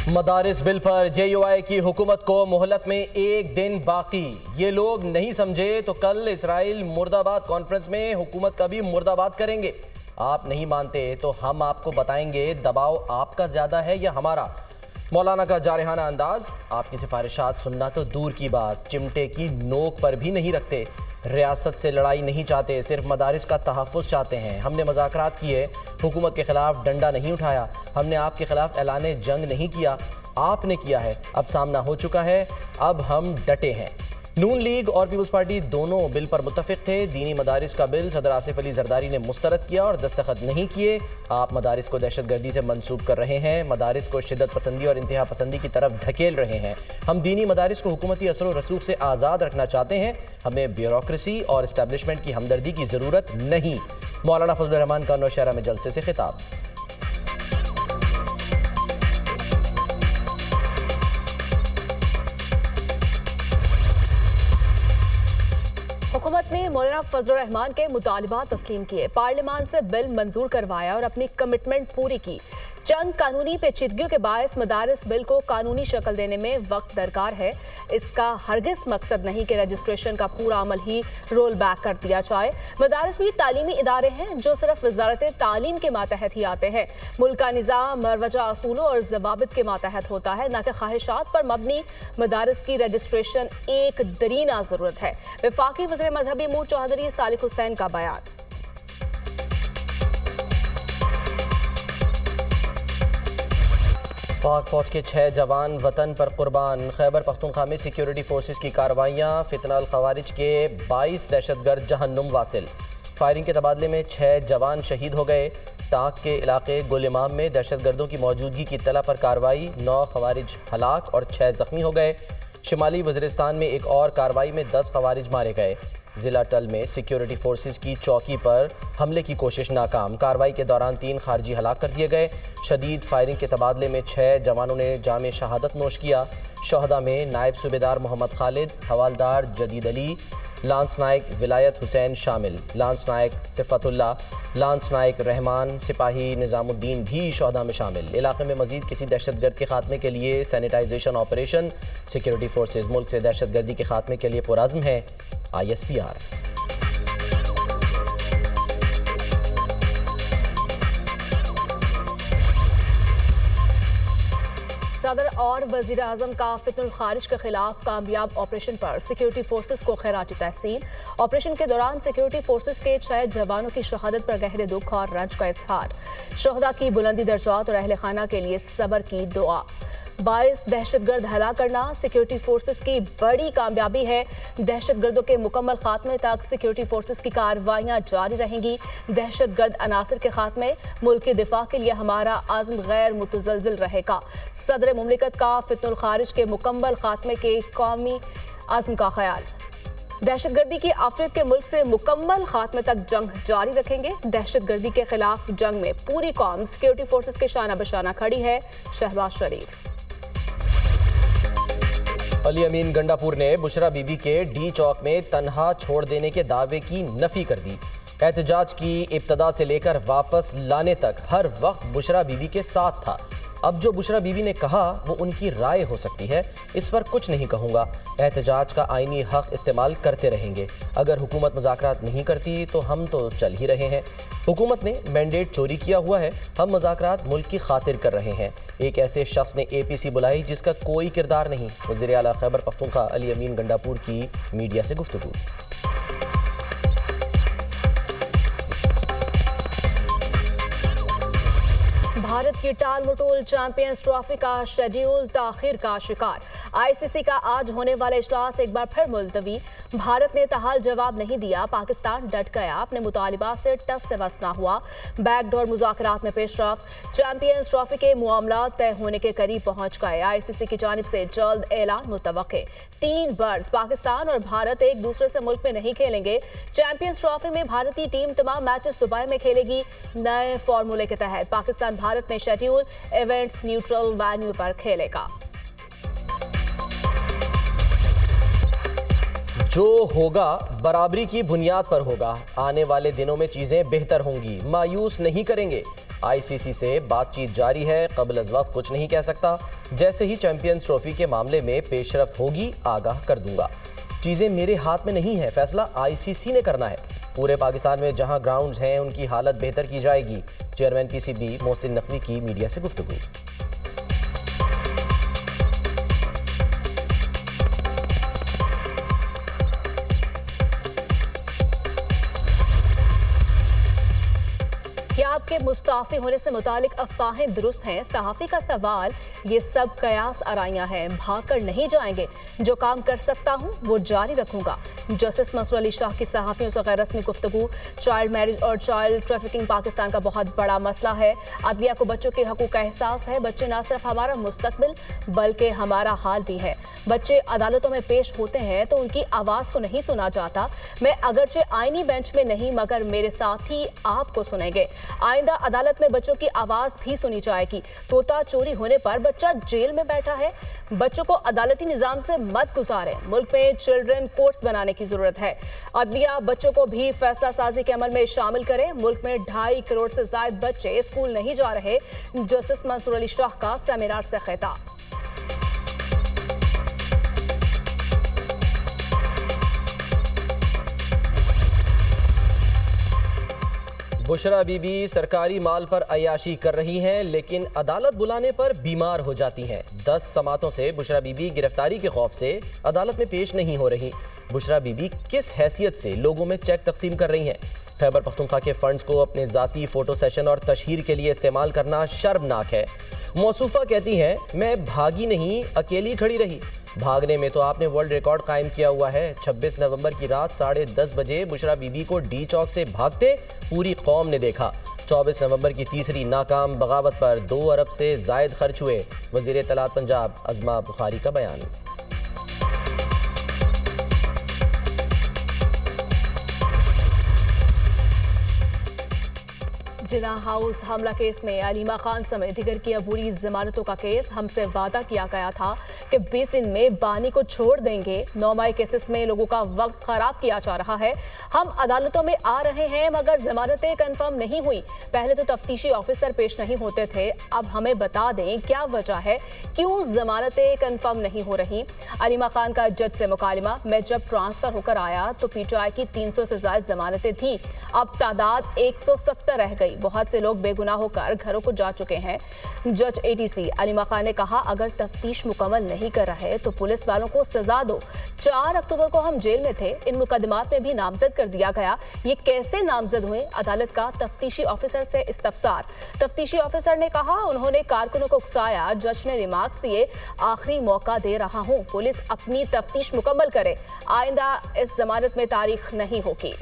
मदारिस bill पर JUI की हुकूमत को मोहलत में एक दिन बाकी। ये लोग नहीं समझे तो कल इसराइल मुर्दाबाद कॉन्फ्रेंस में हुकूमत का भी मुर्दाबाद करेंगे। आप नहीं मानते तो हम आपको बताएंगे दबाव आपका ज्यादा है या हमारा। मौलाना का जारहाना अंदाज, आपकी सिफारिशात सुनना तो दूर की बात, चिमटे की नोक पर भी नहीं रखते। रियासत से लड़ाई नहीं चाहते, सिर्फ मदारिस का तहफ़्फ़ुज़ चाहते हैं। हमने मुज़ाकरात किए, हुकूमत के ख़िलाफ़ डंडा नहीं उठाया। हमने आपके ख़िलाफ़ ऐलान जंग नहीं किया, आपने किया है। अब सामना हो चुका है, अब हम डटे हैं। नून लीग और पीपल्स पार्टी दोनों बिल पर मुत्तफ़िक़ थे। दीनी मदारिस का बिल सदर आसिफ अली जरदारी ने मुस्तरद किया और दस्तखत नहीं किए। आप मदारिस को दहशतगर्दी से मंसूब कर रहे हैं, मदारिस को शिद्दत पसंदी और इंतहा पसंदी की तरफ धकेल रहे हैं। हम दीनी मदारिस को हुकूमती असर व रसूख से आज़ाद रखना चाहते हैं। हमें ब्यूरोक्रेसी और इस्टेब्लिशमेंट की हमदर्दी की ज़रूरत नहीं। मौलाना फजल रहमान का नौशहरा में जलसे से खिताब। हुकूमत ने मौलाना फजल रहमान के मुतालिबात तस्लीम किए, पार्लियामान से बिल मंजूर करवाया और अपनी कमिटमेंट पूरी की। चंद कानूनी पेचीदगियों के बायस मदारिस बिल को कानूनी शक्ल देने में वक्त दरकार है। इसका हरगिज मकसद नहीं कि रजिस्ट्रेशन का पूरा अमल ही रोल बैक कर दिया जाए। मदारिस भी तालीमी इदारे हैं जो सिर्फ वजारत तालीम के मातहत ही आते हैं। मुल्क का निज़ाम मरवजा असूलों और जवाबित के मातहत होता है, न कि ख्वाहिशात पर मबनी। मदारिस की रजिस्ट्रेशन एक दरीना ज़रूरत है। वफाकी वज़ीर मजहबी मूर चौधरी सालिक हुसैन का बयान। पाक फौज के 6 जवान वतन पर कुर्बान। खैबर पख्तूनख्वा में सिक्योरिटी फोर्सेस की कार्रवाइयाँ, फितना अल खवारिज के 22 दहशतगर्द जहन्नुम वासिल। फायरिंग के तबादले में 6 जवान शहीद हो गए। टाक के इलाके गुल इमाम में दहशतगर्दों की मौजूदगी की इत्तला पर कार्रवाई, 9 खवारिज हलाक और 6 जख्मी हो गए। शिमाली वज़ीरिस्तान में एक और कार्रवाई में 10 खवारिज मारे गए। ज़िला टल में सिक्योरिटी फोर्सेस की चौकी पर हमले की कोशिश नाकाम। कार्रवाई के दौरान 3 खारजी हलाक कर दिए गए। शदीद फायरिंग के तबादले में 6 जवानों ने जाम शहादत नोश किया। शहदा में नायब सूबेदार मोहम्मद खालिद, हवालदार जदीद अली, लांस नायक विलायत हुसैन शामिल। लांस नायक सिफतुल्ला, लांस नायक रहमान, सिपाही निज़ामुद्दीन भी शहदा में शामिल। इलाके में मजीद किसी दहशतगर्द के खात्मे के लिए सैनिटाइजेशन ऑपरेशन। सिक्योरिटी फोर्सेज मुल्क से दहशतगर्दी के खात्मे के लिए पुरअज़्म है। ISPR। सदर और वजीर आजम का फितनुल खारिज के खिलाफ कामयाब ऑपरेशन पर सिक्योरिटी फोर्सेस को खैराती तहसीन। ऑपरेशन के दौरान सिक्योरिटी फोर्सेस के 6 जवानों की शहादत पर गहरे दुख और रंज का इजहार। शोहदा की बुलंदी दर्जात और अहले खाना के लिए सब्र की दुआ। 22 दहशतगर्द हला करना सिक्योरिटी फोर्सेस की बड़ी कामयाबी है। दहशतगर्दों के मुकम्मल खात्मे तक सिक्योरिटी फोर्सेस की कार्रवाइयाँ जारी रहेंगी। दहशतगर्द अनासर के खात्मे, मुल्क के दिफा के लिए हमारा आज़म गैर मुतज़लज़िल रहेगा। सदर मुमलिकत का फितनुल खारिज के मुकम्मल खात्मे के कौमी आज़म का ख्याल। दहशतगर्दी की आफरित के मुल्क से मुकम्मल खात्मे तक जंग जारी रखेंगे। दहशतगर्दी के खिलाफ जंग में पूरी कौम सिक्योरिटी फोर्सेस के शाना बशाना खड़ी है। शहबाज शरीफ। अली अमीन गंडापुर ने बुशरा बीबी के डी चौक में तन्हा छोड़ देने के दावे की नफी कर दी। एहतजाज की इब्तदा से लेकर वापस लाने तक हर वक्त बुशरा बीबी के साथ था। अब जो बुशरा बीबी ने कहा वो उनकी राय हो सकती है, इस पर कुछ नहीं कहूँगा। एहतजाज का आईनी हक इस्तेमाल करते रहेंगे। अगर हुकूमत मुज़ाकरात नहीं करती तो हम तो चल ही रहे हैं। हुकूमत ने मैंडेट चोरी किया हुआ है, हम मुज़ाकरात मुल्क की खातिर कर रहे हैं। एक ऐसे शख्स ने APC बुलाई जिसका कोई किरदार नहीं। वज़ीर आला खैबर पख्तूनख्वा अली अमीन गंडापुर की मीडिया से गुफ्तगू। भारत की टाल मटोल चैंपियंस ट्रॉफी का शेड्यूल ताखिर का शिकार। ICC का आज होने वाला इजलास एक बार फिर मुलतवी। भारत ने तहाल जवाब नहीं दिया, पाकिस्तान डट गया, अपने मुतालिबा से टस से मस ना हुआ। बैकडोर मुज़ाकरात में पेशरफ। चैंपियंस ट्रॉफी के मामलात तय होने के करीब पहुंच गए। ICC की जानिब से जल्द ऐलान मुतवक्के। 3 बर्ड्स पाकिस्तान और भारत एक दूसरे से मुल्क में नहीं खेलेंगे। चैंपियंस ट्रॉफी में भारतीय टीम तमाम मैचेस दुबई में खेलेगी। नए फॉर्मूले के तहत पाकिस्तान भारत में शेड्यूल इवेंट्स न्यूट्रल वेन्यू पर खेलेगा। जो होगा बराबरी की बुनियाद पर होगा। आने वाले दिनों में चीजें बेहतर होंगी, मायूस नहीं करेंगे। आईसीसी से बातचीत जारी है, कबल अज़ वक्त कुछ नहीं कह सकता। जैसे ही चैंपियंस ट्रॉफी के मामले में पेशरफ्त होगी आगाह कर दूंगा। चीजें मेरे हाथ में नहीं है, फैसला आईसीसी ने करना है। पूरे पाकिस्तान में जहां ग्राउंड्स हैं उनकी हालत बेहतर की जाएगी। चेयरमैन पीसीबी मोहसिन नकवी की मीडिया से गुफ्तगू। क्या आपके मुस्ताफी होने से मुतालिक अफवाहें दुरुस्त हैं? सहाफ़ी का सवाल। ये सब कयास आराइयां हैं, भाग कर नहीं जाएंगे। जो काम कर सकता हूं वो जारी रखूंगा। जस्टिस मंसूर अली शाह की सहाफ़ियों से गैर रस्मी गुफ्तगू। चाइल्ड मैरिज और चाइल्ड ट्रैफिकिंग पाकिस्तान का बहुत बड़ा मसला है। अदलिया को बच्चों के हकूक़ का एहसास है। बच्चे न सिर्फ हमारा मुस्तकबिल बल्कि हमारा हाल भी है। बच्चे अदालतों में पेश होते हैं तो उनकी आवाज़ को नहीं सुना जाता। मैं अगरचे आईनी बेंच में नहीं मगर मेरे साथ ही आपको सुनेंगे। आइंदा अदालत में बच्चों की आवाज़ भी सुनी जाएगी। तोता चोरी होने पर बच्चा जेल में बैठा है। बच्चों को अदालती निज़ाम से मत गुजारें। मुल्क में चिल्ड्रन कोर्ट्स बनाने की जरूरत है। अदलिया बच्चों को भी फैसला साजी के अमल में शामिल करें। मुल्क में 2.5 करोड़ से ज्यादा बच्चे स्कूल नहीं जा रहे। जस्टिस मंसूर अली शाह का सेमिनार से खिताब। बुशरा बीबी सरकारी माल पर अयाशी कर रही हैं, लेकिन अदालत बुलाने पर बीमार हो जाती हैं। 10 समातों से बुशरा बीबी गिरफ्तारी के खौफ से अदालत में पेश नहीं हो रही। बुशरा बीबी किस हैसियत से लोगों में चेक तकसीम कर रही हैं? खैबर पख्तूनख्वा के फंड्स को अपने ज़ाती फ़ोटो सेशन और तशहीर के लिए इस्तेमाल करना शर्मनाक है। मौसूफा कहती हैं, मैं भागी नहीं, अकेली खड़ी रही। भागने में तो आपने वर्ल्ड रिकॉर्ड कायम किया हुआ है। 26 नवंबर की रात 10:30 बजे बुशरा बीबी को डी चौक से भागते पूरी कौम ने देखा। 24 नवंबर की तीसरी नाकाम बगावत पर 2 अरब से जायद खर्च हुए। वज़ीर इत्तलात पंजाब अज़मा बुखारी का बयान। जिना हाउस हमला केस में अलीमा खान समेत दिगर की अबूरी जमानतों का केस। हमसे वादा किया गया था कि 20 दिन में बानी को छोड़ देंगे। 9 मई केसेस में लोगों का वक्त खराब किया जा रहा है। हम अदालतों में आ रहे हैं मगर जमानतें कंफर्म नहीं हुई। पहले तो तफ्तीशी ऑफिसर पेश नहीं होते थे, अब हमें बता दें क्या वजह है, क्यों जमानतें कंफर्म नहीं हो रही। अलीमा खान का जज से मुकालमा। मैं जब ट्रांसफर होकर आया तो पीटीआई की 300 से ज्यादा जमानतें थी, अब तादाद 170 रह गई। बहुत से लोग बेगुनाह होकर घरों को जा चुके हैं। जज एटीसी अलीमा खान ने कहा, अगर तफ्तीश मुकम्मल नहीं कर रहे तो पुलिस वालों को सजा दो। 4 अक्टूबर को हम जेल में थे, इन मुकदमात में भी नामजद कर दिया गया। ये कैसे नामजद हुए? अदालत का तफ्तीशी ऑफिसर से इस्तफसार। तफ्तीशी ऑफिसर ने कहा, उन्होंने कारकुनों को उकसाया। जज ने रिमार्क्स दिए, आखिरी मौका दे रहा हूं, पुलिस अपनी तफ्तीश मुकम्मल करे, आइंदा इस जमानत में तारीख नहीं होगी।